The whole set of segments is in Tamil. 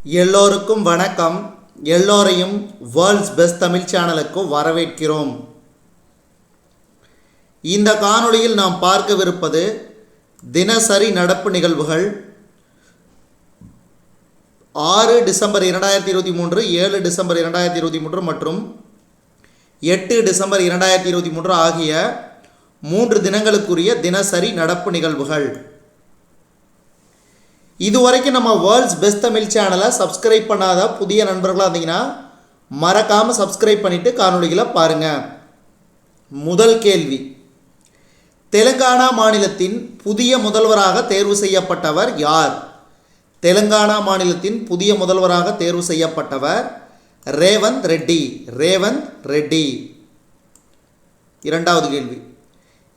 எல்லோருக்கும் வணக்கம். எல்லோரையும் வேர்ல்ட்ஸ் பெஸ்ட் தமிழ் சேனலுக்கு வரவேற்கிறோம். இந்த காணொளியில் நாம் பார்க்கவிருப்பது தினசரி நடப்பு நிகழ்வுகள் 6 டிசம்பர் 2023, 7 டிசம்பர் 2023 மற்றும் 8 டிசம்பர் 2023 ஆகிய 3 தினங்களுக்குரிய தினசரி நடப்பு நிகழ்வுகள். இதுவரைக்கும் நம்ம வேர்ல்ட்ஸ் பெஸ்ட் தமிழ் சேனலை சப்ஸ்கிரைப் பண்ணாத புதிய நண்பர்களாக இருந்தீங்கன்னா மறக்காமல் சப்ஸ்கிரைப் பண்ணிவிட்டு காணொளிகளை பாருங்கள். முதல் கேள்வி, தெலுங்கானா மாநிலத்தின் புதிய முதல்வராக தேர்வு செய்யப்பட்டவர் யார்? தெலுங்கானா மாநிலத்தின் புதிய முதல்வராக தேர்வு செய்யப்பட்டவர் ரேவந்த் ரெட்டி. ரேவந்த் ரெட்டி. இரண்டாவது கேள்வி,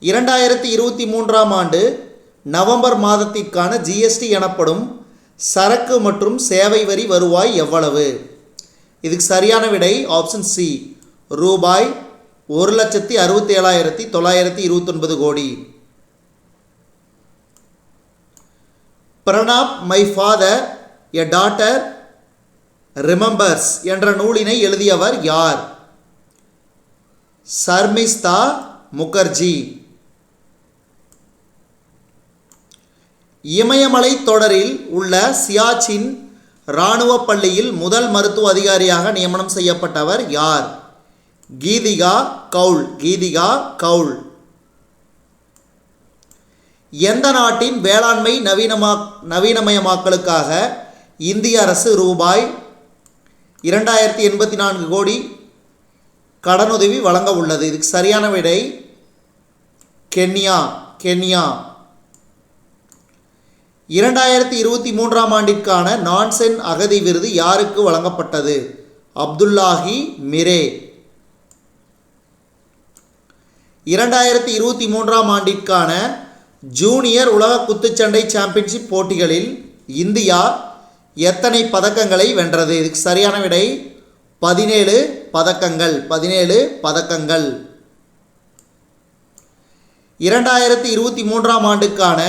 2023ஆம் ஆண்டு நவம்பர் மாதத்திற்கான ஜிஎஸ்டி எனப்படும் சரக்கு மற்றும் சேவை வரி வருவாய் எவ்வளவு? இதுக்கு சரியான விடை ஆப்ஷன் சி, ரூபாய் 1,67,929 கோடி. Pranab my father a daughter remembers என்ற நூலினை எழுதியவர் யார்? சர்மிஸ்தா முகர்ஜி. இமயமலை தொடரில் உள்ள சியாச்சின் இராணுவ பள்ளியில் முதல் மருத்துவ அதிகாரியாக நியமனம் செய்யப்பட்டவர் யார்? கீதிகா கவுல். கீதிகா கவுல். எந்த நாட்டின் வேளாண்மை நவீனமயமாக்கலுக்காக இந்திய அரசு ரூபாய் 2084 கோடி கடனுதவி வழங்க உள்ளது? இதுக்கு சரியான விடை கென்யா. கென்யா. 2023ஆம் ஆண்டிற்கான நான்சென் அகதி விருது யாருக்கு வழங்கப்பட்டது? அப்துல்லாஹி மிரே. 2023ஆம் ஆண்டிற்கான ஜூனியர் உலக குத்துச்சண்டை சாம்பியன்ஷிப் போட்டிகளில் இந்தியா எத்தனை பதக்கங்களை வென்றது? இதுக்கு சரியான விடை 17 பதக்கங்கள். 17 பதக்கங்கள். 2023ஆம் ஆண்டுக்கான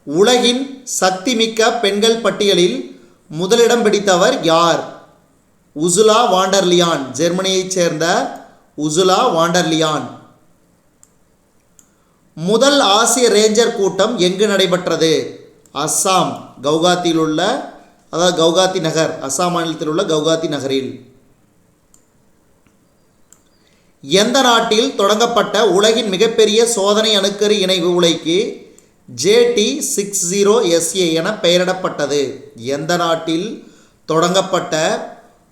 உலகின் சக்திமிக்க பெண்கள் பட்டியலில் முதலிடம் பிடித்தவர் யார்? உசுலா வாண்டர்லியான். ஜெர்மனியைச் சேர்ந்த உசுலா வாண்டர்லியான். முதல் ஆசிய ரேஞ்சர் கூட்டம் எங்கு நடைபெற்றது? அஸ்ஸாம் கவுகாத்தியில் உள்ள, அதாவது கவுகாத்தி நகர், அஸ்ஸாம் மாநிலத்தில் உள்ள கவுகாத்தி நகரில். எந்த நாட்டில் தொடங்கப்பட்ட உலகின் மிகப்பெரிய சோதனை அணுக்கரு இணைவு உலைக்கு JT60SA என பெயரிடப்பட்டது? எந்த நாட்டில் தொடங்கப்பட்ட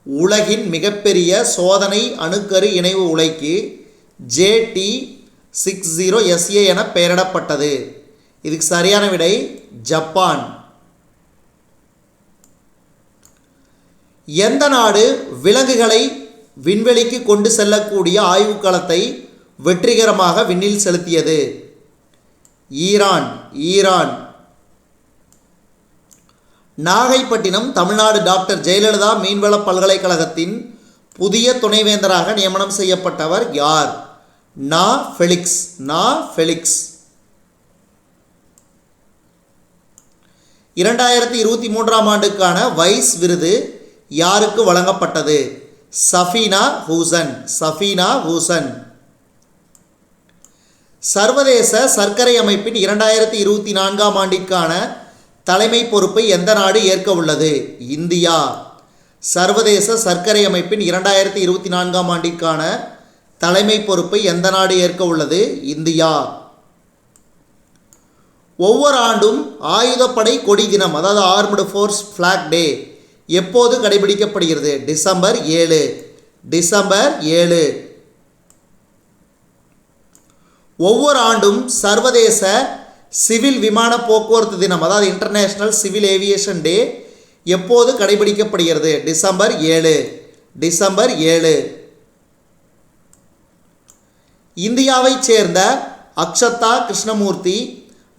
உலகின் மிகப்பெரிய சோதனை அணுக்கரு இணைவு உலைக்கு JT60SA என பெயரிடப்பட்டது? இதுக்கு சரியான விடை ஜப்பான். எந்த நாடு விலங்குகளை விண்வெளிக்கு கொண்டு செல்லக்கூடிய ஆய்வுக்களத்தை வெற்றிகரமாக விண்ணில் செலுத்தியது? Iran. Iran. Nagapattinam Tamil Nadu doctor Jayalalithaa மீன்வள பல்கலைக்கழகத்தின் புதிய துணைவேந்தராக நியமனம் செய்யப்பட்டவர் யார்? நா ஃபெலிக்ஸ். நா ஃபெலிக்ஸ். 2023ஆம் ஆண்டுக்கான வைஸ் விருது யாருக்கு வழங்கப்பட்டது? சஃபீனா ஹூசன். சஃபீனா ஹூசன். சர்வதேச சர்க்கரை அமைப்பின் 2024ஆம் ஆண்டிற்கான தலைமை பொறுப்பை எந்த நாடு ஏற்க உள்ளது? இந்தியா. சர்வதேச சர்க்கரை அமைப்பின் 2024ஆம் ஆண்டிற்கான தலைமை பொறுப்பை எந்த நாடு ஏற்க உள்ளது? இந்தியா. ஒவ்வொரு ஆண்டும் ஆயுதப்படை கொடி தினம், அதாவது ஆர்ம்டு ஃபோர்ஸ் ஃப்ளாக் டே எப்போது கடைபிடிக்கப்படுகிறது? டிசம்பர் 7. டிசம்பர் 7. ஒவ்வொரு ஆண்டும் சர்வதேச சிவில் விமான போக்குவரத்து தினம், அதாவது இன்டர்நேஷ்னல் சிவில் ஏவியேஷன் டே எப்போது கடைபிடிக்கப்படுகிறது? டிசம்பர் 7. டிசம்பர் 7. இந்தியாவைச் சேர்ந்த அக்ஷதா கிருஷ்ணமூர்த்தி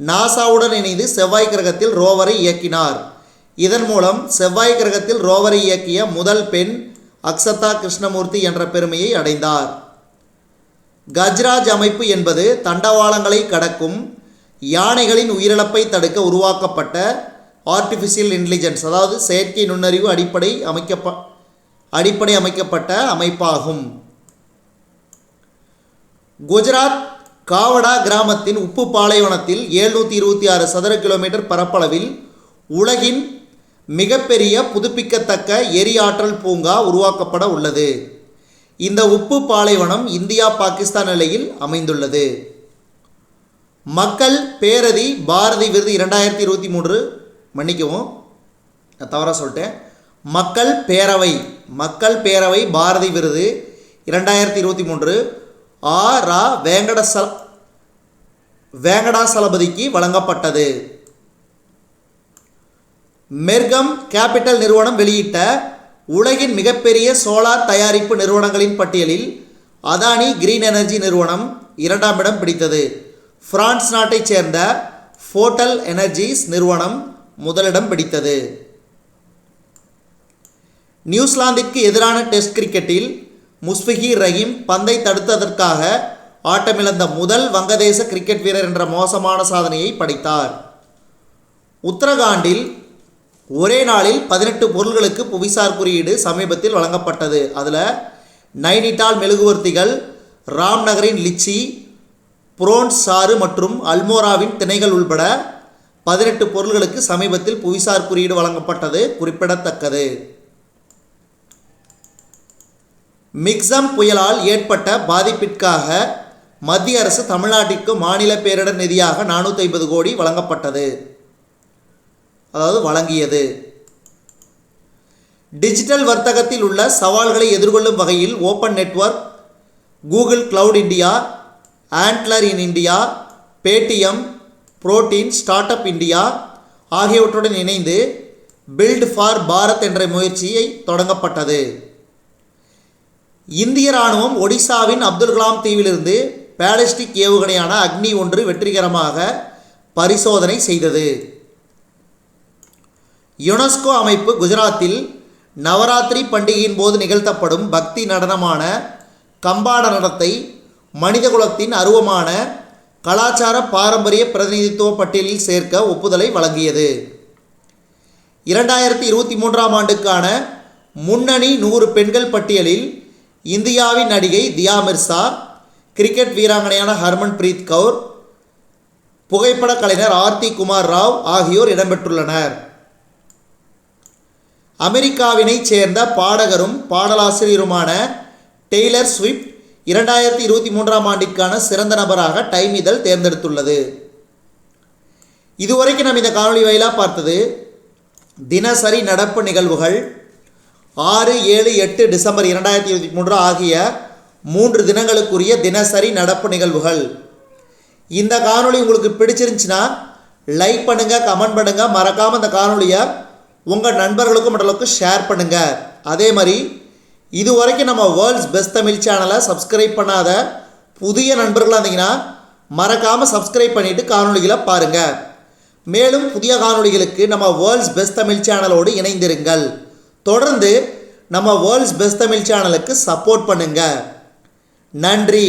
நாசாவுடன் இணைந்து செவ்வாய் கிரகத்தில் ரோவரை இயக்கினார். இதன் மூலம் செவ்வாய் கிரகத்தில் ரோவரை இயக்கிய முதல் பெண் அக்ஷதா கிருஷ்ணமூர்த்தி என்ற பெருமையை அடைந்தார். கஜ்ராஜ் அமைப்பு என்பது தண்டவாளங்களை கடக்கும் யானைகளின் உயிரிழப்பை தடுக்க உருவாக்கப்பட்ட ஆர்டிஃபிஷியல் இன்டெலிஜென்ஸ், அதாவது செயற்கை நுண்ணறிவு அடிப்படை அமைக்கப்பட்ட அமைப்பாகும். குஜராத் காவடா கிராமத்தின் உப்பு பாலைவனத்தில் 726 சதுர கிலோமீட்டர் பரப்பளவில் உலகின் மிகப்பெரிய புதுப்பிக்கத்தக்க எரிஆற்றல் பூங்கா உருவாக்கப்பட உள்ளது. இந்த உப்பு பாலைவனம் இந்தியா பாகிஸ்தான் எல்லையில் அமைந்துள்ளது. மக்கள் பேரதி பாரதி விருது 2023, மன்னிக்கவும் நான் தவறாக சொல்லிட்டேன், மக்கள் பேரவை பாரதி விருது 2023 ரா வேங்கடாசலபதிக்கு வழங்கப்பட்டது. மெர்கம் கேபிட்டல் நிறுவனம் வெளியிட்ட உலகின் மிகப்பெரிய சோலார் தயாரிப்பு நிறுவனங்களின் பட்டியலில் அதானி கிரீன் எனர்ஜி நிறுவனம் 2ஆம் இடம் பிடித்தது. பிரான்ஸ் நாட்டைச் சேர்ந்த ஃபோட்டல் எனர்ஜிஸ் நிறுவனம் முதலிடம் பிடித்தது. நியூசிலாந்திற்கு எதிரான டெஸ்ட் கிரிக்கெட்டில் முஸ்பிகிர் ரஹீம் பந்தை தடுத்ததற்காக ஆட்டமிழந்த முதல் வங்கதேச கிரிக்கெட் வீரர் என்ற மோசமான சாதனையை படைத்தார். உத்தரகாண்டில் ஒரே நாளில் 18 பொருள்களுக்கு புவிசார் குறியீடு சமீபத்தில் வழங்கப்பட்டது. அதில் நைனிடால் மெழுகுவர்த்திகள், ராம்நகரின் லிச்சி, புரோன்ஸ் சாறு மற்றும் அல்மோராவின் திணைகள் உள்பட 18 பொருள்களுக்கு சமீபத்தில் புவிசார் குறியீடு வழங்கப்பட்டது குறிப்பிடத்தக்கது. மிக்சம் புயலால் ஏற்பட்ட பாதிப்பிற்காக மத்திய அரசு தமிழ்நாட்டிற்கு மாநில பேரிடர் நிதியாக 450 கோடி வழங்கியது. டிஜிட்டல் வர்த்தகத்தில் உள்ள சவால்களை எதிர்கொள்ளும் வகையில் open network, Google cloud India, Antler in India, Paytm, Protean, start up India ஆகியவற்றுடன் இணைந்து பில்ட் ஃபார் பாரத் என்ற முயற்சியை தொடங்கப்பட்டது. இந்திய இராணுவம் ஒடிசாவின் அப்துல் கலாம் தீவிலிருந்து பாலிஸ்டிக் ஏவுகணையான அக்னி 1 வெற்றிகரமாக பரிசோதனை செய்தது. யுனெஸ்கோ அமைப்பு குஜராத்தில் நவராத்திரி பண்டிகையின் போது நிகழ்த்தப்படும் பக்தி நடனமான கம்பா நடனத்தை மனிதகுலத்தின் அருவமான கலாச்சார பாரம்பரிய பிரதிநிதித்துவ பட்டியலில் சேர்க்க ஒப்புதலை வழங்கியது. 2023ஆம் ஆண்டுக்கான முன்னணி 100 பெண்கள் பட்டியலில் இந்தியாவின் நடிகை தியா மிர்சா, கிரிக்கெட் வீராங்கனையான ஹர்மன் பிரீத் கவுர், புகைப்பட கலைஞர் ஆர்த்தி குமார் ராவ் ஆகியோர் இடம்பெற்றுள்ளனர். அமெரிக்காவினைச் சேர்ந்த பாடகரும் பாடலாசிரியருமான டெய்லர் ஸ்விஃப்ட் 2023ஆம் ஆண்டிற்கான சிறந்த நபராக டைம் இதழ் தேர்ந்தெடுத்துள்ளது. இதுவரைக்கும் நம்ம இந்த காணொலி வாயிலாக பார்த்தது தினசரி நடப்பு நிகழ்வுகள் 6, 7, 8 டிசம்பர் 2023 ஆகிய 3 தினங்களுக்குரிய தினசரி நடப்பு நிகழ்வுகள். இந்த காணொலி உங்களுக்கு பிடிச்சிருந்துச்சுன்னா லைக் பண்ணுங்கள், கமெண்ட் பண்ணுங்கள், மறக்காமல் இந்த காணொலியை உங்கள் நண்பர்களுக்கும் மற்றவர்களுக்கும் ஷேர் பண்ணுங்கள். அதே மாதிரி இதுவரைக்கும் நம்ம வேர்ல்ட்ஸ் பெஸ்ட் தமிழ் சேனலை சப்ஸ்கிரைப் பண்ணாத புதிய நண்பர்களாக இருந்தீங்கன்னா மறக்காமல் சப்ஸ்கிரைப் பண்ணிவிட்டு காணொலிகளை பாருங்கள். மேலும் புதிய காணொலிகளுக்கு நம்ம வேர்ல்ட்ஸ் பெஸ்ட் தமிழ் சேனலோடு இணைந்திருங்கள். தொடர்ந்து நம்ம வேர்ல்ட்ஸ் பெஸ்ட் தமிழ் சேனலுக்கு சப்போர்ட் பண்ணுங்கள். நன்றி.